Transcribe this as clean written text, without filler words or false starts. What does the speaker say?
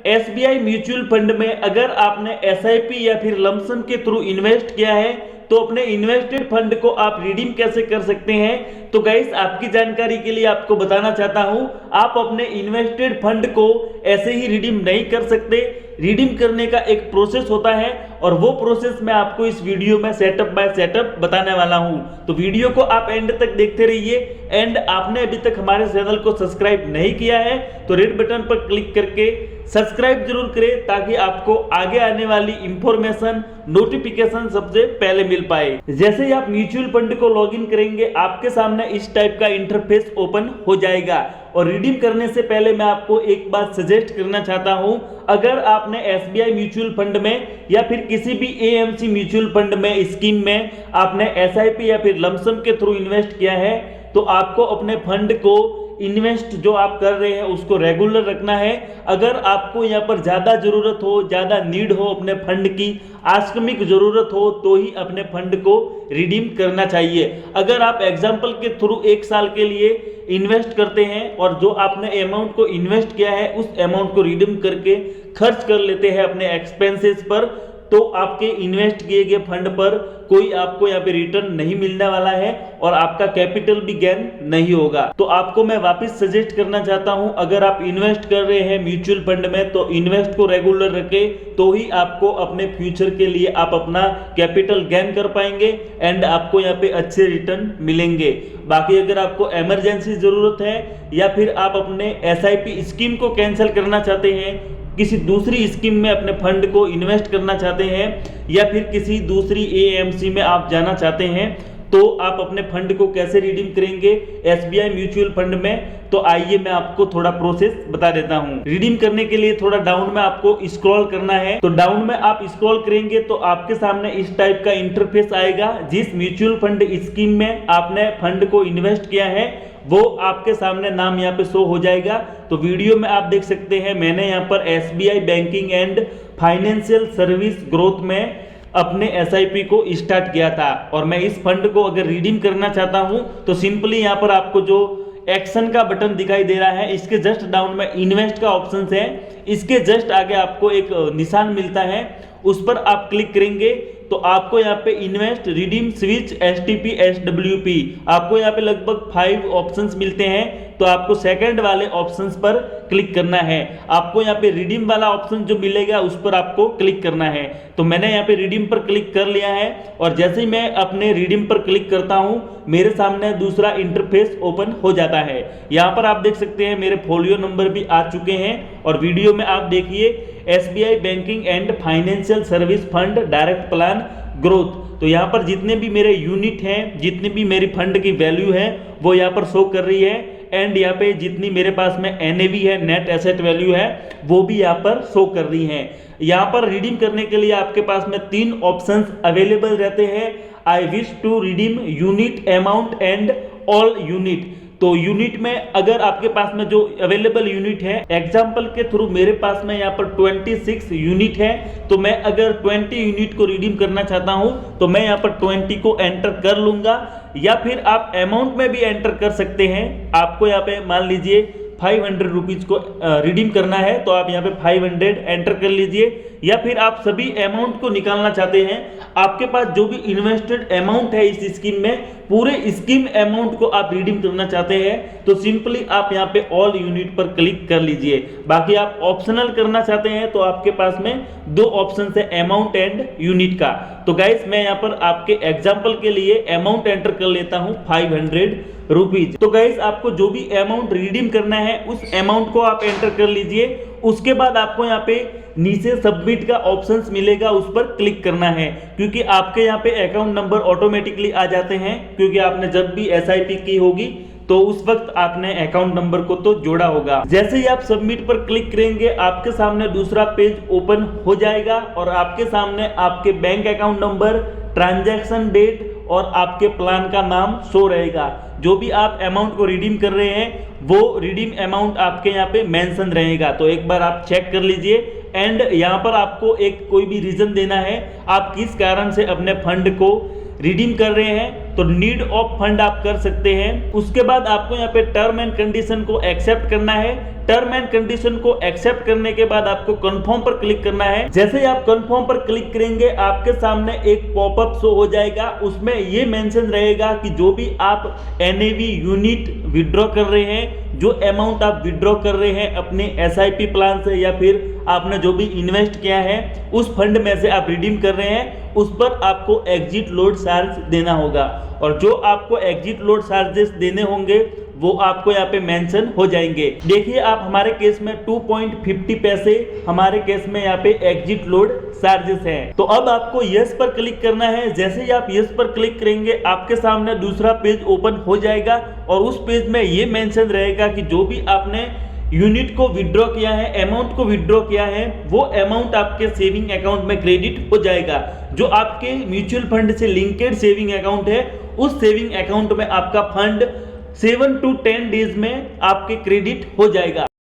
SBI mutual fund में अगर आपने एसआईपी या फिर लमसम के थ्रू इन्वेस्ट किया है तो अपने इन्वेस्टेड फंड को आप रिडीम कैसे कर सकते हैं। तो गाइस आपकी जानकारी के लिए आपको बताना चाहता हूं, आप अपने इन्वेस्टेड फंड को ऐसे ही रिडीम नहीं कर सकते। रिडीम करने का एक प्रोसेस होता है और वो प्रोसेस मैं आपको इस वीडियो में सेटअप बाय सेटअप बताने वाला हूं। तो वीडियो को आप एंड तक देखते रहिए। एंड आपने अभी तक हमारे चैनल को सब्सक्राइब नहीं किया है तो रेड बटन पर क्लिक करके सब्सक्राइब जरूर करें ताकि आपको आगे आने वाली इंफॉर्मेशन नोटिफिकेशन सबसे पहले मिल पाए। जैसे ही आप म्यूचुअल फंड को लॉगिन करेंगे आपके सामने इस टाइप का इंटरफेस ओपन हो जाएगा। और रिडीम करने से पहले मैं आपको एक बात सजेस्ट करना चाहता हूं, अगर आपने एसबीआई म्यूचुअल फंड में या फिर किसी भी एएमसी म्यूचुअल फंड में स्कीम में आपने एसआईपी या फिर लमसम के थ्रू इन्वेस्ट किया है तो आपको अपने फंड को इन्वेस्ट जो आप कर रहे हैं उसको रेगुलर रखना है। अगर आपको यहाँ पर ज्यादा जरूरत हो, ज्यादा नीड हो अपने फंड की, आकस्मिक जरूरत हो तो ही अपने फंड को रिडीम करना चाहिए। अगर आप एग्जांपल के थ्रू 1 साल के लिए इन्वेस्ट करते हैं और जो आपने अमाउंट को इन्वेस्ट किया है उस अमाउंट को रिडीम करके खर्च कर लेते हैं अपने एक्सपेंसेस पर, तो आपके इन्वेस्ट किए गए फंड पर कोई आपको यहाँ पे रिटर्न नहीं मिलने वाला है और आपका कैपिटल भी गेन नहीं होगा। तो आपको मैं वापस सजेस्ट करना चाहता हूं, अगर आप इन्वेस्ट कर रहे हैं म्यूचुअल फंड में तो इन्वेस्ट को रेगुलर रखें तो ही आपको अपने फ्यूचर के लिए आप अपना कैपिटल गेन कर पाएंगे एंड आपको यहाँ पे अच्छे रिटर्न मिलेंगे। बाकी अगर आपको इमरजेंसी जरूरत है या फिर आप अपने एसआईपी स्कीम को कैंसिल करना चाहते हैं, किसी दूसरी स्कीम में अपने फंड को इन्वेस्ट करना चाहते हैं या फिर किसी दूसरी एएमसी में आप जाना चाहते हैं तो आप अपने फंड को कैसे रिडीम करेंगे एसबीआई म्यूचुअल फंड में, तो आइए मैं आपको थोड़ा प्रोसेस बता देता हूं। रिडीम करने के लिए थोड़ा डाउन में आपको स्क्रॉल करना है। तो डाउन में आप स्क्रॉल करेंगे तो आपके सामने इस टाइप का इंटरफेस आएगा। जिस म्यूचुअल फंड स्कीम में आपने फंड को इन्वेस्ट किया है वो आपके सामने नाम यहाँ पे शो हो जाएगा। तो वीडियो में आप देख सकते हैं मैंने यहाँ पर SBI banking and financial service growth में अपने एसआईपी को स्टार्ट किया था और मैं इस फंड को अगर रिडीम करना चाहता हूं तो सिंपली यहाँ पर आपको जो एक्शन का बटन दिखाई दे रहा है इसके जस्ट डाउन में इन्वेस्ट का ऑप्शन है, इसके जस्ट आगे आपको एक निशान मिलता है, उस पर आप क्लिक करेंगे तो आपको यहाँ पे invest, redeem, switch, STP, SWP आपको यहाँ पे लगभग 5 ऑप्शंस मिलते हैं। तो आपको सेकंड वाले ऑप्शंस पर क्लिक करना है। आपको यहाँ पे रिडीम वाला ऑप्शन जो मिलेगा उस पर आपको क्लिक करना है। तो मैंने यहाँ पे रिडीम पर क्लिक कर लिया है और जैसे ही मैं अपने रिडीम पर क्लिक करता हूँ मेरे सामने दूसरा इंटरफेस ओपन हो जाता है। यहाँ पर आप देख सकते हैं मेरे फोलियो नंबर भी आ चुके हैं और वीडियो में आप देखिए SBI banking and financial service fund direct plan growth. तो यहाँ पर जितने भी मेरे यूनिट हैं, जितनी भी मेरी फंड की वैल्यू है वो यहाँ पर शो कर रही है एंड यहाँ पे जितनी मेरे पास में एनएवी है, नेट एसेट वैल्यू है, वो भी यहाँ पर शो कर रही है। यहाँ पर रिडीम करने के लिए आपके पास में 3 ऑप्शंस अवेलेबल रहते हैं। I wish to redeem unit, amount and all unit. तो यूनिट में अगर आपके पास में जो अवेलेबल यूनिट है, एग्जांपल के थ्रू मेरे पास में यहाँ पर 26 यूनिट है, तो मैं अगर 20 यूनिट को रिडीम करना चाहता हूं तो मैं यहाँ पर 20 को एंटर कर लूंगा या फिर आप अमाउंट में भी एंटर कर सकते हैं। आपको यहाँ पे मान लीजिए 500 रुपीज को रिडीम करना है तो आप यहाँ पे 500 एंटर कर लीजिए या फिर आप सभी अमाउंट को निकालना चाहते हैं, आपके पास जो भी इन्वेस्टेड अमाउंट है इस स्कीम में, पूरे स्कीम अमाउंट को आप रिडीम करना चाहते हैं तो सिंपली आप यहाँ पे ऑल यूनिट पर क्लिक कर लीजिए। बाकी आप ऑप्शनल करना चाहते हैं तो आपके पास में 2 ऑप्शन है, अमाउंट एंड यूनिट का। तो गाइस मैं यहाँ पर आपके एग्जाम्पल के लिए अमाउंट एंटर कर लेता हूँ 500 रुपीज। तो गाइस आपको जो भी अमाउंट रिडीम करना है उस अमाउंट को आप एंटर कर लीजिए। उसके बाद आपको यहाँ पे नीचे सबमिट का ऑप्शंस मिलेगा, उस पर क्लिक करना है क्योंकि आपके यहाँ पे अकाउंट नंबर ऑटोमेटिकली आ जाते हैं क्योंकि आपने जब भी एसआईपी की होगी तो उस वक्त आपने अकाउंट नंबर को तो जोड़ा होगा। जैसे ही आप सबमिट पर क्लिक करेंगे आपके सामने दूसरा पेज ओपन हो जाएगा और आपके सामने आपके bank account number, transaction date और आपके प्लान का नाम शो रहेगा। जो भी आप अमाउंट को रिडीम कर रहे हैं वो रिडीम अमाउंट आपके यहाँ पे मेंशन रहेगा। तो एक बार आप चेक कर लीजिए एंड यहाँ पर आपको एक कोई भी रीजन देना है, आप किस कारण से अपने फंड को रिडीम कर रहे हैं। तो नीड ऑफ फंड आप कर सकते हैं। उसके बाद आपको यहाँ पे टर्म एंड कंडीशन को एक्सेप्ट करना है। टर्म एंड कंडीशन को एक्सेप्ट करने के बाद आपको कंफर्म पर क्लिक करना है। जैसे ही आप कंफर्म पर क्लिक करेंगे आपके सामने एक पॉपअप शो हो जाएगा, उसमें ये मेंशन रहेगा कि जो भी आप एनएवी यूनिट विड्रॉ कर रहे हैं, जो अमाउंट आप विड्रॉ कर रहे हैं अपने एसआईपी प्लान से या फिर आपने जो भी इन्वेस्ट किया है उस फंड में से आप रिडीम कर रहे हैं, उस पर आपको एग्जिट लोड चार्ज देना होगा। और जो आपको एग्जिट लोड चार्जेस देने होंगे वो आपको यहाँ पे मेंशन हो जाएंगे। देखिए आप हमारे केस में 2.50 पैसे हमारे केस में यहाँ पे एग्जिट लोड चार्जेस हैं। तो अब आपको यस पर क्लिक करना है। जैसे ही आप यस पर क्लिक करेंगे आपके सामने दूसरा पेज ओपन हो जाएगा और उस पेज में ये मेंशन रहेगा कि जो भी आपने यूनिट को विड्रॉ किया है, अमाउंट को विड्रॉ किया है, वो अमाउंट आपके सेविंग अकाउंट में क्रेडिट हो जाएगा। जो आपके म्यूचुअल फंड से लिंकेड सेविंग अकाउंट है उस सेविंग अकाउंट में आपका फंड 7 to 10 डेज में आपके क्रेडिट हो जाएगा।